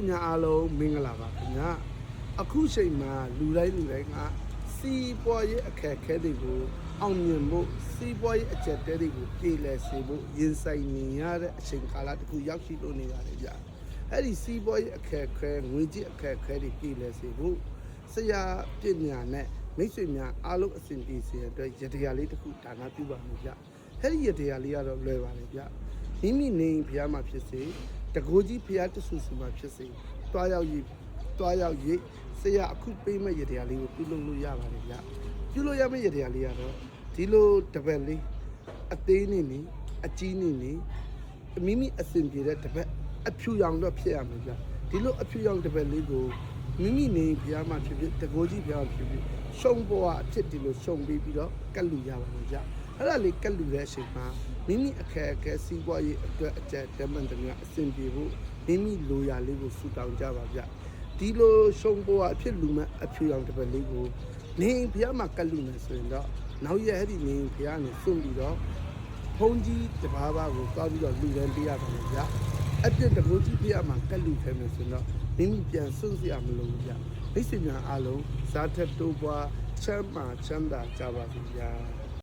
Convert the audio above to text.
ညာအားလုံးမင်္ဂလာပါခင်ဗျာအခုချိန်မှာလူတိုင်းကစီးပွားရေးအခက်အခဲတွေကိုအောင်မြင်ဖို့စီးပွားရေးအကျက်တဲတွေကိုပြေလည်စေဖို့ရင်ဆိုင်နေရတဲ့အချိန်ကာလတစ်ခုရောက်ရှိလို့နေရတယ်ဗျအဲ့ဒီစီးပွားရေးအခက်အခဲငွေကြေးအခက်အခဲတွေပြေလည်စေဖို့ဆရာပညာနဲ့မိတ်ဆွေများအားလုံးအစဉ်ပြေစေတဲ့အတွက်ရတရားလေးတစ်ခုဒါနပြုပါမယ်ဗျအဲ့ဒီရတရားလေးကတော့လွယ်ပါလေဗျမိမိနေဘုရားမှာဖြစ်စေတကိုးကြီးဘုရားတဆူဆူမှာဖြစ်စေတွားရောက်ရေးဆရာအခုပေးမဲ့ရတရားလေးကိုပြုလုပ်လို့ရပါတယ်ဗျပြုလို့ရမယ့်ရတရားလေးကတော့ဒီလိုတပတ်လေးအသေးနေအကြီးနေမိမိအစဉ်ပြေတဲ့တပတ်အဖြူရောင်တော့ဖြစ်ရမယ်ဗျဒီလိုအဖြူရောင်တပတ်လေးကိုမိမိနေဘုရားမှာဖြစ်တကိုးကြီးဘုရားဖြစ်ရှုံပေါ်အဖြစ်ဒီလိုရှုံပြီးတော့ကတ်လူရပါမယ်ဗျအဲ့ဒါလေးကတ်လူတဲ့အချိန်မှာမိမိအခက်အခဲစီးပွားရေးအတွက်အကျက်တမန်တများအစဉ်ပြေဖို့မိမိလိုရာလေးကိုဆူတောင်းကြပါဗျဒီလိုရှုံပေါ်အဖြစ်လူမဲ့အဖြူရောင်တစ်ပတ်လေးကိုနေဘုရားမှာကတ်လူမယ်ဆိုရင်တော့နောက်ရက်အဲ့ဒီနေဘုရားနဲ့စွန့်ပြီးတော့ဘုန်းကြီးတပါးပါးကိုတောက်ပြီးတော့လူတန်းပေးရပါမယ်ဗျအပြစ်တကူကြီးဘုရားမှာကတ်လူခဲမယ်ဆိုတော့မိမိပြန်စွန့်စရာမလိုဘူးဗျမိတ်ဆွေများအားလုံးဇာတ်ထက်တိုးပွားချမ်းသာကြပါစေဗျာ